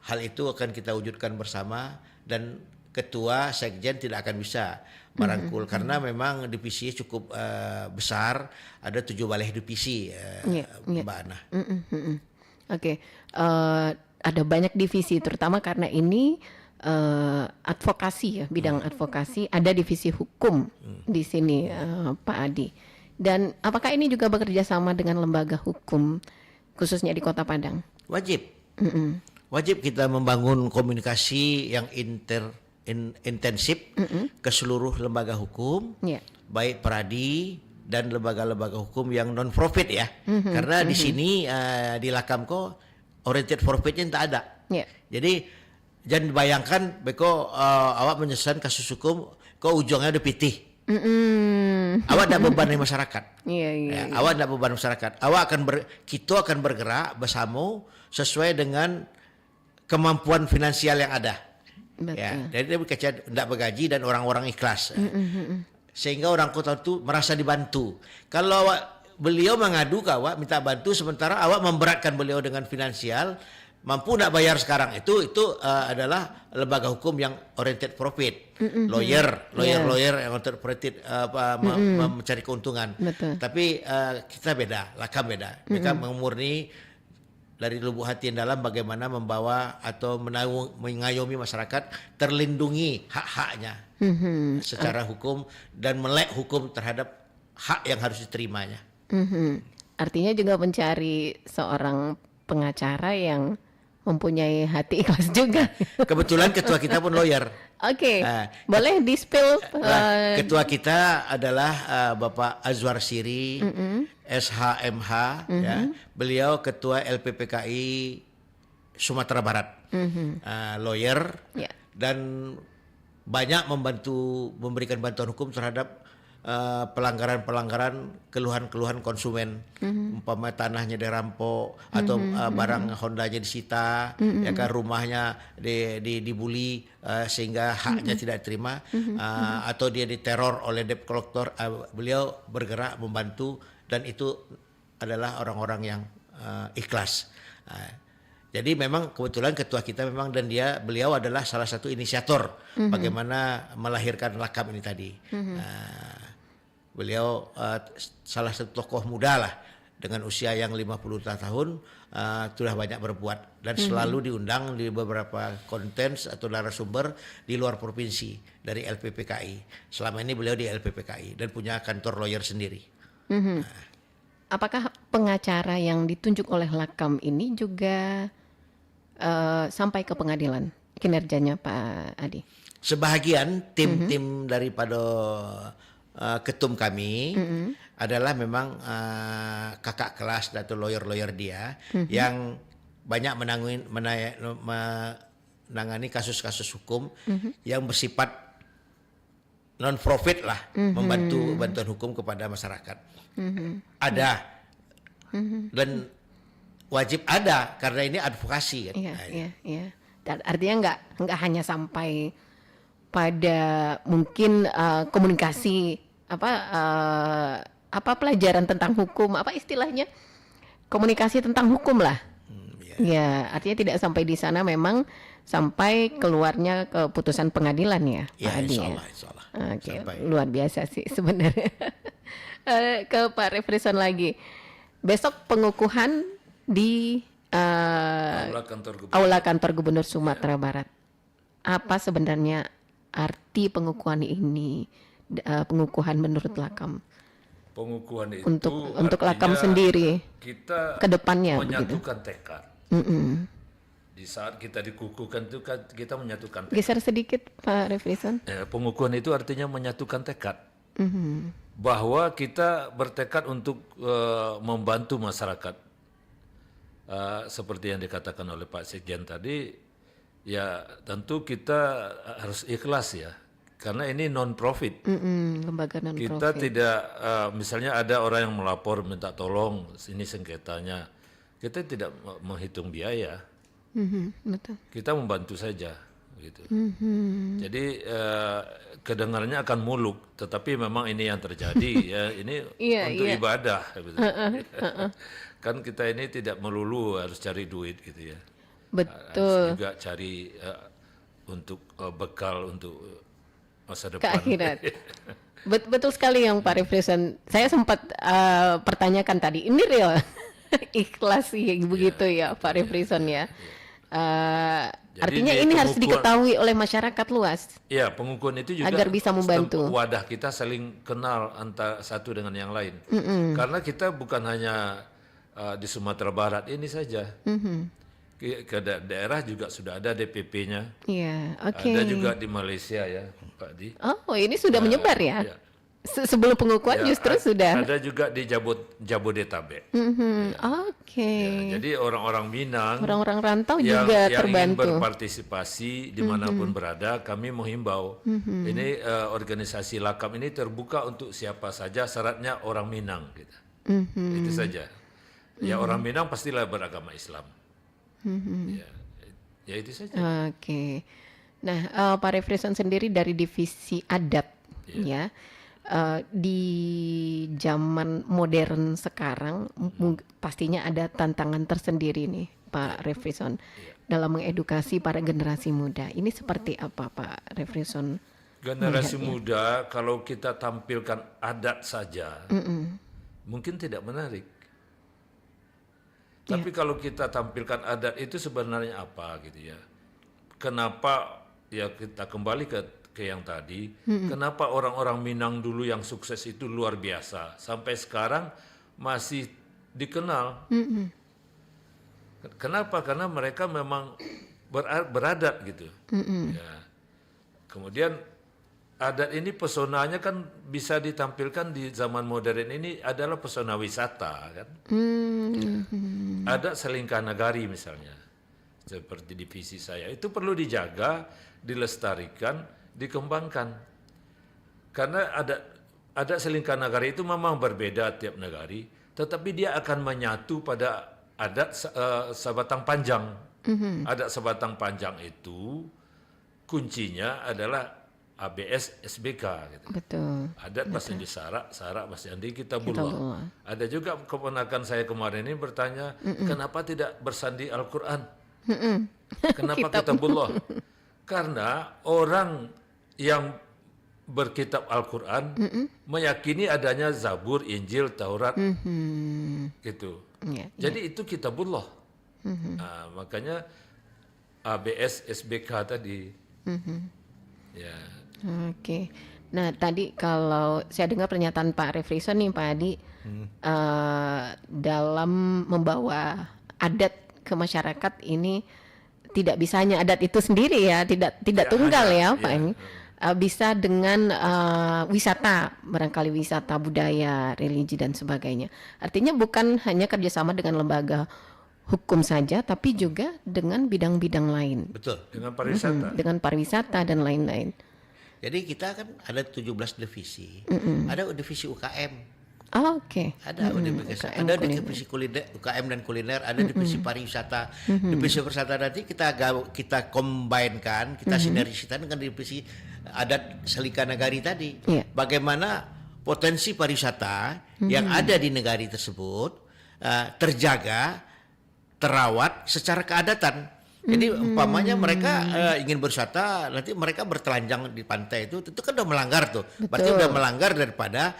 hal itu akan kita wujudkan bersama, dan ketua sekjen tidak akan bisa merangkul karena memang divisinya cukup besar, ada 7 balai divisi, Mbak Ana. Oke, ada banyak divisi, terutama karena ini advokasi ya, bidang advokasi, ada divisi hukum di sini, Pak Adi. Dan apakah ini juga bekerja sama dengan lembaga hukum khususnya di Kota Padang? Wajib. Wajib kita membangun komunikasi yang intensif ke seluruh lembaga hukum, baik Peradi dan lembaga-lembaga hukum yang non profit ya. Karena di sini di Lakamko oriented profitnya tak ada. Jadi jangan bayangkan beko awak menyelesaikan kasus hukum kok ujungnya udah pitih. Awak tidak beban di masyarakat. Awak tidak beban masyarakat. Kita akan bergerak bersama sesuai dengan kemampuan finansial yang ada. Ya, jadi tidak bergaji dan orang-orang ikhlas. Sehingga orang kota itu merasa dibantu. Kalau beliau mengadu ke awak minta bantu, sementara awak memberatkan beliau dengan finansial, mampu nak bayar sekarang, itu adalah lembaga hukum yang oriented profit, lawyer yang oriented profit, mencari keuntungan. Tapi kita beda, Lakam beda. Mereka mengurni dari lubuk hati yang dalam bagaimana membawa atau mengayomi masyarakat terlindungi hak-haknya secara hukum dan melek hukum terhadap hak yang harus diterimanya. Artinya juga mencari seorang pengacara yang mempunyai hati ikhlas juga. Kebetulan ketua kita pun lawyer. Oke, boleh di-spill? Ketua kita adalah Bapak Azwar Siri, SHMH, ya. Beliau ketua LPPKI Sumatera Barat, lawyer, dan banyak memberikan bantuan hukum terhadap pelanggaran-pelanggaran, keluhan-keluhan konsumen, umpama tanahnya dirampok atau barang Hondanya disita, ya kan, rumahnya dibuli sehingga haknya tidak diterima, atau dia diteror oleh debt collector, beliau bergerak membantu, dan itu adalah orang-orang yang ikhlas. Jadi memang kebetulan ketua kita memang, dan beliau adalah salah satu inisiator bagaimana melahirkan Lakam ini tadi. Beliau salah satu tokoh muda lah, dengan usia yang 50 tahun, sudah banyak berbuat dan selalu diundang di beberapa konten atau narasumber di luar provinsi dari LPPKI. Selama ini beliau di LPPKI dan punya kantor lawyer sendiri. Apakah pengacara yang ditunjuk oleh Lakam ini juga sampai ke pengadilan kinerjanya, Pak Adi? Sebahagian tim-tim daripada ketum kami adalah memang kakak kelas atau lawyer-lawyer dia yang banyak menangani kasus-kasus hukum yang bersifat non profit lah, membantu bantuan hukum kepada masyarakat. Ada dan wajib ada karena ini advokasi kan. Iya. Artinya nggak hanya sampai pada mungkin komunikasi apa pelajaran tentang hukum, apa istilahnya, komunikasi tentang hukum lah. Ya, artinya tidak sampai di sana, memang sampai keluarnya keputusan pengadilan ya, Pak Adi. Insyaallah. Oke, luar biasa sih sebenarnya. Ke Pak Refrison lagi. Besok pengukuhan di Aula Kantor Gubernur Sumatera Barat. Apa sebenarnya arti pengukuhan ini, pengukuhan menurut Lakam? Pengukuhan itu untuk Lakam sendiri kita ke depannya menyatukan tekad. Di saat kita dikukuhkan itu kita menyatukan tekad. Geser sedikit Pak Refrison. Pengukuhan itu artinya menyatukan tekad. Bahwa kita bertekad untuk membantu masyarakat. Seperti yang dikatakan oleh Pak Sekjen tadi, ya tentu kita harus ikhlas ya, karena ini non profit. Lembaga non profit. Kita tidak, misalnya ada orang yang melapor minta tolong ini sengketanya, kita tidak menghitung biaya. Betul. Kita membantu saja, gitu. Jadi kedengarannya akan muluk, tetapi memang ini yang terjadi ya, ini untuk ibadah gitu. Kan kita ini tidak melulu harus cari duit gitu ya. Harus juga cari untuk bekal untuk masa depan. Ke akhirat. Betul sekali yang Pak Refrisan. Saya sempat pertanyakan tadi, ini real ikhlas begitu ya Pak Refrisan ya. Artinya ini harus diketahui oleh masyarakat luas. Iya, pengukuhan itu juga agar bisa membantu. Wadah kita saling kenal antara satu dengan yang lain. Karena kita bukan hanya di Sumatera Barat ini saja. Ke daerah juga sudah ada DPP-nya. Iya, oke. Ada juga di Malaysia ya, Pak Di. Oh, ini sudah menyebar ya? Ya. Sebelum pengukuhan justru sudah. Ada juga di Jabodetabek. Oke. Ya, jadi orang-orang Minang, orang-orang rantau juga yang terbantu. ingin berpartisipasi dimanapun berada, kami menghimbau. Ini organisasi Lakam ini terbuka untuk siapa saja, syaratnya orang Minang. Gitu. Itu saja. Ya orang Minang pastilah beragama Islam. Ya itu saja. Oke. Nah, Pak Refrisan sendiri dari divisi adat, ya. Di zaman modern sekarang pastinya ada tantangan tersendiri nih Pak Refrisan dalam mengedukasi para generasi muda. Ini seperti apa Pak Refrisan? Generasi muda kalau kita tampilkan adat saja mungkin tidak menarik. Tapi kalau kita tampilkan adat itu sebenarnya apa gitu ya? Kenapa ya kita kembali ke yang tadi, kenapa orang-orang Minang dulu yang sukses itu luar biasa, sampai sekarang masih dikenal. Kenapa? Karena mereka memang beradat gitu. Ya. Kemudian adat ini pesonanya kan bisa ditampilkan di zaman modern ini adalah pesona wisata kan. Adat Selingkah Nagari misalnya, seperti divisi saya, itu perlu dijaga, dilestarikan, dikembangkan, karena ada Selingkah Nagari itu memang berbeda tiap negari, tetapi dia akan menyatu pada adat Sabatang Panjang. Adat Sabatang Panjang itu kuncinya adalah ABS SBK gitu. Betul. Adat bahasa Indi Sarak bahasa Indi Kitabullah. Ada juga keponakan saya kemarin ini bertanya, kenapa tidak bersandi Al-Quran? Kenapa Kitabullah? Karena orang yang berkitab Al-Quran meyakini adanya Zabur, Injil, Taurat, gitu. Jadi itu Kitabullah. Nah, makanya ABS SBK tadi. Ya. Oke. Nah tadi kalau saya dengar pernyataan Pak Refrisan nih Pak Adi, dalam membawa adat ke masyarakat ini tidak bisa hanya adat itu sendiri ya, tidak tunggal ya Pak ini. Bisa dengan wisata, barangkali wisata budaya, religi dan sebagainya. Artinya bukan hanya kerjasama dengan lembaga hukum saja, tapi juga dengan bidang-bidang lain. Betul. Dengan pariwisata. Dengan pariwisata dan lain-lain. Jadi kita kan ada 17 divisi. Ada divisi UKM. Oke. Ada divisi kuliner, UKM dan kuliner, ada divisi pariwisata. Divisi pariwisata nanti kita combine-kan, kita sinergikan dengan divisi adat Selingkah Nagari tadi. Bagaimana potensi pariwisata yang ada di negari tersebut terjaga, terawat secara keadatan. Jadi umpamanya mereka ingin berwisata, nanti mereka bertelanjang di pantai itu kan udah melanggar tuh. Berarti udah melanggar daripada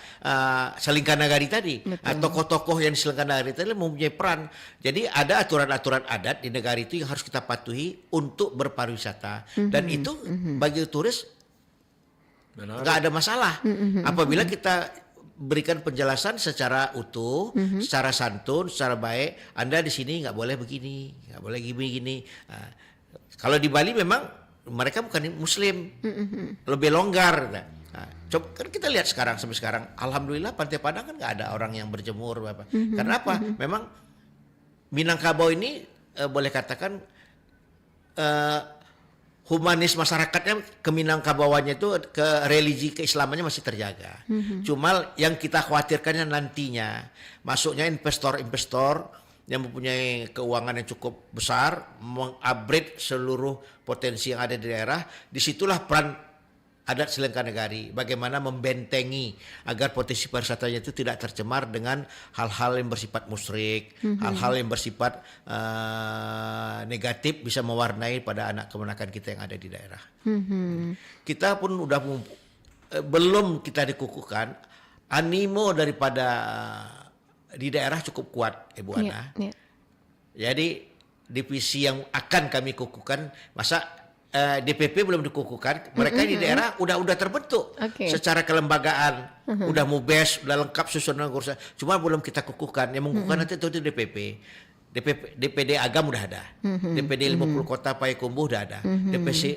Selingkah Nagari tadi. Tokoh-tokoh yang di Selingkah Nagari tadi mempunyai peran. Jadi ada aturan-aturan adat di negara itu yang harus kita patuhi untuk berpariwisata. Dan itu bagi turis nggak ada masalah. Apabila kita berikan penjelasan secara utuh, secara santun, secara baik. Anda di sini nggak boleh begini, nggak boleh gini. Nah, kalau di Bali memang mereka bukan Muslim, lebih longgar. Nah, coba kan kita lihat sampai sekarang, alhamdulillah Pantai Padang kan nggak ada orang yang berjemur, apa. Karena apa? Memang Minangkabau ini boleh katakan humanis masyarakatnya ke Minangkabauannya itu ke religi keislamannya masih terjaga. Cuma yang kita khawatirkannya nantinya masuknya investor-investor yang mempunyai keuangan yang cukup besar, mengupgrade seluruh potensi yang ada di daerah. Disitulah peran adat Selengka Negari, bagaimana membentengi agar potensi pariwisatanya itu tidak tercemar dengan hal-hal yang bersifat musyrik, hal-hal yang bersifat negatif bisa mewarnai pada anak kemenakan kita yang ada di daerah. Kita pun udah belum kita dikukuhkan, animo daripada di daerah cukup kuat, Ibu Ana. Jadi divisi yang akan kami kukuhkan, masa DPP belum dikukuhkan, mereka di daerah udah terbentuk secara kelembagaan, udah mubes, udah lengkap susunan urusan, cuma belum kita kukuhkan. Yang mengukuhkan nanti itu DPP. DPD Agam udah ada, DPD 50 Kota Payakumbuh udah ada,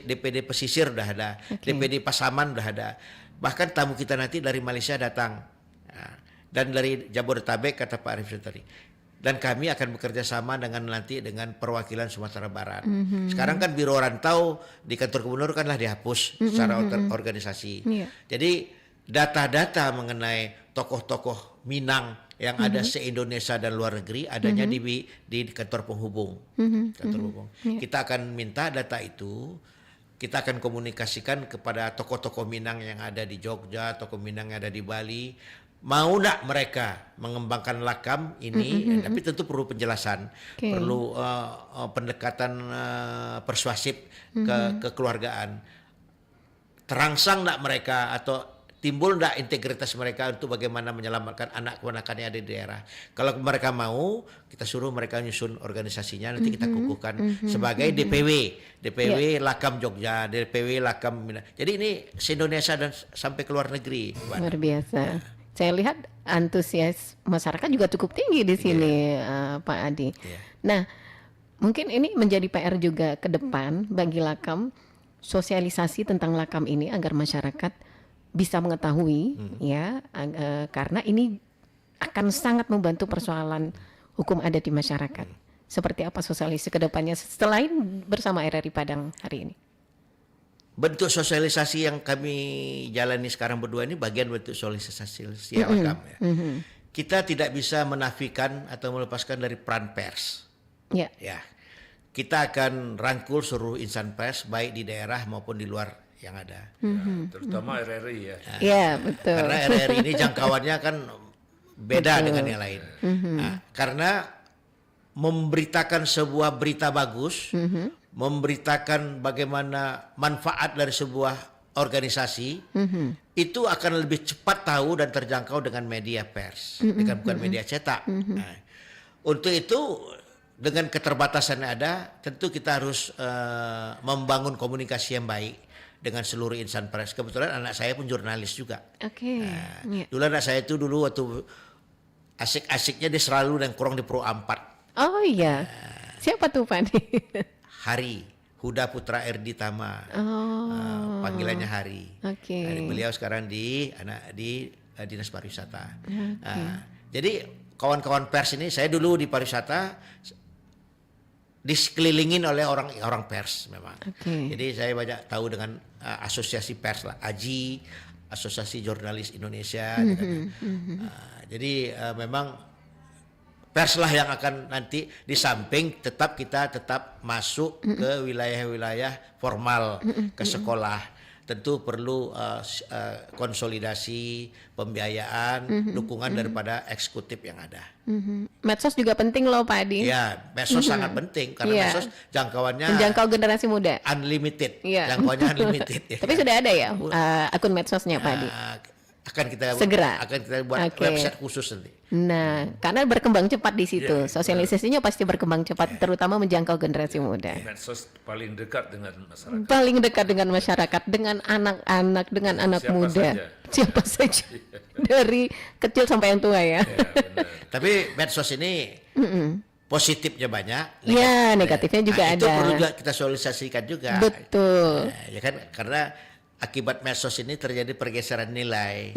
DPD Pesisir udah ada, DPD Pasaman udah ada. Bahkan tamu kita nanti dari Malaysia datang. Dan dari Jabodetabek, kata Pak Arif tadi. Dan kami akan bekerja sama dengan perwakilan Sumatera Barat. Sekarang kan Biro Rantau di kantor gubernur kanlah dihapus secara organisasi. Jadi data-data mengenai tokoh-tokoh Minang yang ada se-Indonesia dan luar negeri adanya di kantor penghubung. Kita akan minta data itu, kita akan komunikasikan kepada tokoh-tokoh Minang yang ada di Jogja, tokoh Minang yang ada di Bali. Mau nak mereka mengembangkan lakam ini, tapi tentu perlu penjelasan, perlu pendekatan persuasif ke kekeluargaan. Terangsang nak mereka atau timbul nak integritas mereka untuk bagaimana menyelamatkan anak kemenakan yang ada di daerah. Kalau mereka mau, kita suruh mereka nyusun organisasinya, nanti kita kukuhkan sebagai DPW Lakam Jogja, DPW Lakam Minang. Jadi ini se-Indonesia dan sampai ke luar negeri. Luar biasa. Saya lihat antusias masyarakat juga cukup tinggi di sini, Pak Adi. Nah, mungkin ini menjadi PR juga ke depan bagi Lakam, sosialisasi tentang Lakam ini agar masyarakat bisa mengetahui, ya, karena ini akan sangat membantu persoalan hukum adat di masyarakat. Seperti apa sosialisasi ke depannya selain bersama RRI Padang hari ini? Bentuk sosialisasi yang kami jalani sekarang berdua ini bagian bentuk sosialisasi Lakam. Kita tidak bisa menafikan atau melepaskan dari peran pers. Ya, kita akan rangkul seluruh insan pers baik di daerah maupun di luar yang ada. Terutama RRI ya. Iya, betul. Karena RRI ini jangkauannya kan beda dengan yang lain. Nah, karena memberitakan sebuah berita bagus, memberitakan bagaimana manfaat dari sebuah organisasi, itu akan lebih cepat tahu dan terjangkau dengan media pers, bukan media cetak. Nah, untuk itu dengan keterbatasan yang ada, tentu kita harus membangun komunikasi yang baik dengan seluruh insan pers. Kebetulan anak saya pun jurnalis juga. Dulu anak saya itu waktu asik-asiknya dia selalu yang kurang di Pro 4. Oh iya. Siapa tuh Pak Adi? Hari Huda Putra Erdi Tama, panggilannya Hari. Beliau sekarang di Dinas Pariwisata. Jadi kawan-kawan pers ini, saya dulu di pariwisata disekelilingin oleh orang pers memang. Jadi saya banyak tahu dengan asosiasi pers lah, AJI, Asosiasi Jurnalis Indonesia. Jadi memang pers lah yang akan nanti di samping kita tetap masuk ke wilayah-wilayah formal, ke sekolah. Tentu perlu konsolidasi, pembiayaan, dukungan daripada eksekutif yang ada. Medsos juga penting loh Pak Adi. Ya, medsos sangat penting karena medsos jangkauannya menjangkau generasi muda. Unlimited, jangkauannya unlimited. Tapi sudah ada ya akun medsosnya Pak Adi? Akan kita buat website khusus nanti. Nah, karena berkembang cepat di situ, sosialisasinya pasti berkembang cepat, terutama menjangkau generasi muda. Medsos paling dekat dengan masyarakat. Paling dekat dengan masyarakat, dengan anak-anak, dengan anak muda, siapa saja, dari kecil sampai yang tua ya. Tapi medsos ini positifnya banyak. Negatifnya juga ada. Itu perlu juga kita sosialisasikan juga. Betul. Ya kan, karena akibat medsos ini terjadi pergeseran nilai.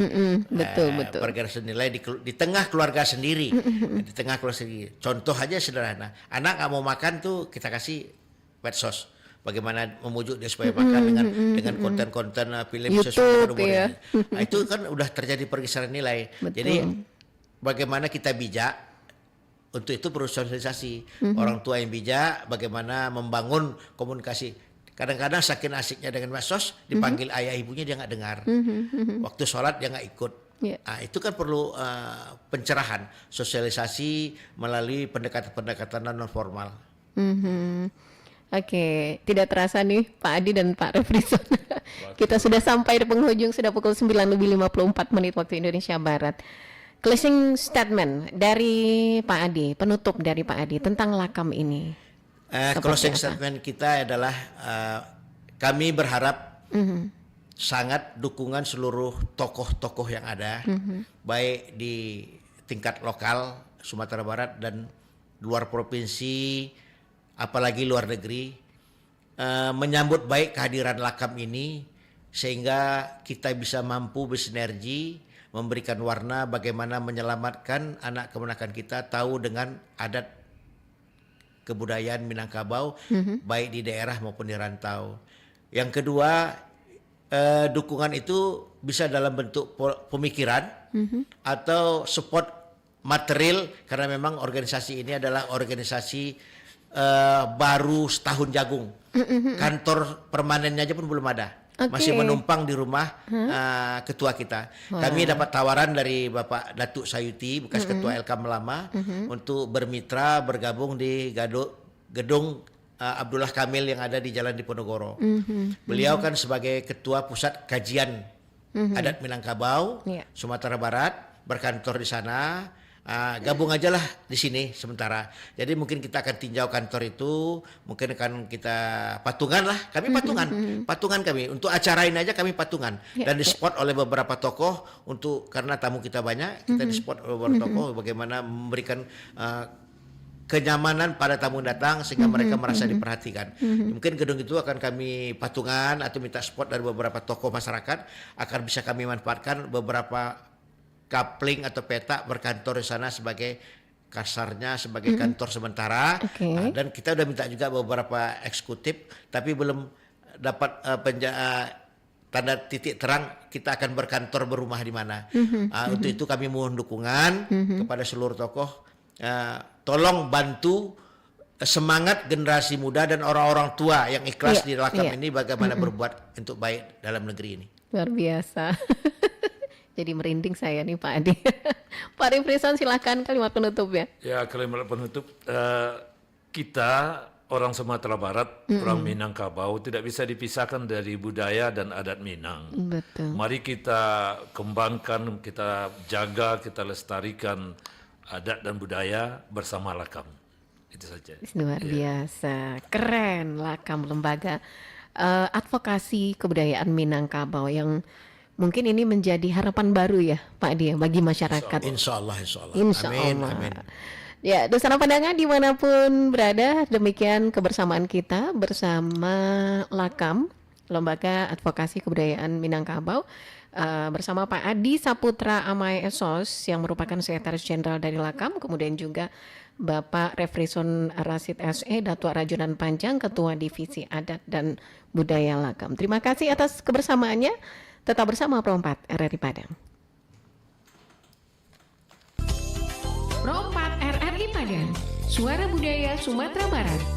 Betul. Pergeseran nilai di tengah keluarga sendiri. Di tengah keluarga sendiri. Contoh aja sederhana. Anak nggak mau makan tuh kita kasih medsos. Bagaimana memujuk dia supaya makan dengan konten-konten film YouTube ya. Nah, itu kan udah terjadi pergeseran nilai. Betul. Jadi bagaimana kita bijak untuk itu perlu sosialisasi. Orang tua yang bijak bagaimana membangun komunikasi. Kadang-kadang saking asiknya dengan medsos, dipanggil ayah ibunya dia nggak dengar. Waktu sholat dia nggak ikut. Yeah. Nah, itu kan perlu pencerahan, sosialisasi melalui pendekatan-pendekatan non formal. Oke, tidak terasa nih Pak Adi dan Pak Refrison. Kita sudah sampai di penghujung, sudah pukul 9:54 waktu Indonesia Barat. Closing statement dari Pak Adi, penutup dari Pak Adi tentang Lakam ini. Closing apa? statement kita adalah kami berharap sangat dukungan seluruh tokoh-tokoh yang ada, baik di tingkat lokal Sumatera Barat dan luar provinsi, apalagi luar negeri, menyambut baik kehadiran Lakam ini sehingga kita bisa mampu bersinergi, memberikan warna bagaimana menyelamatkan anak kemenakan kita tahu dengan adat kebudayaan Minangkabau, baik di daerah maupun di rantau. Yang kedua, dukungan itu bisa dalam bentuk pemikiran atau support material, karena memang organisasi ini adalah organisasi baru setahun jagung. Kantor permanennya aja pun belum ada. Masih menumpang di rumah ketua kita. Kami dapat tawaran dari Bapak Datuk Sayuti, bekas ketua Elkam lama, untuk bermitra bergabung di gedung Abdullah Kamil yang ada di Jalan Diponegoro. Beliau kan sebagai ketua pusat kajian adat Minangkabau, Sumatera Barat, berkantor di sana. Gabung aja lah di sini sementara. Jadi mungkin kita akan tinjau kantor itu, mungkin akan kita patungan lah. Kami patungan kami untuk acara ini aja kami patungan dan di-spot oleh beberapa tokoh untuk karena tamu kita banyak, kita di-spot oleh beberapa tokoh bagaimana memberikan kenyamanan pada tamu datang sehingga mereka merasa diperhatikan. Mungkin gedung itu akan kami patungan atau minta spot dari beberapa tokoh masyarakat agar bisa kami manfaatkan beberapa kapling atau peta berkantor di sana sebagai kasarnya sebagai kantor sementara. Dan kita udah minta juga beberapa eksekutif tapi belum dapat tanda titik terang kita akan berkantor berumah di mana. Untuk itu kami mohon dukungan kepada seluruh tokoh, tolong bantu semangat generasi muda dan orang-orang tua yang ikhlas di Lakam ini bagaimana berbuat untuk baik dalam negeri ini. Luar biasa. Jadi merinding saya nih Pak Adi. Pak Refrison silakan kalimat penutup ya. Ya, kalimat penutup, kita orang Sumatera Barat, orang Minangkabau tidak bisa dipisahkan dari budaya dan adat Minang. Betul. Mari kita kembangkan, kita jaga, kita lestarikan adat dan budaya bersama Lakam. Itu saja. Luar biasa, keren Lakam, lembaga advokasi kebudayaan Minangkabau yang mungkin ini menjadi harapan baru ya Pak Adi bagi masyarakat. Insya Allah. Amin. Amin. Ya, Dosana Pandangan dimanapun berada, demikian kebersamaan kita bersama Lakam, Lembaga Advokasi Kebudayaan Minangkabau, bersama Pak Adi Saputra Amai Esos yang merupakan Sekretaris Jenderal dari Lakam, kemudian juga Bapak Refrison Rasid SE, Datua Rajunan Panjang, Ketua Divisi Adat dan Budaya Lakam. Terima kasih atas kebersamaannya. Tetap bersama Pro 4 RRI Padang. Pro 4 RRI Padang, suara budaya Sumatera Barat.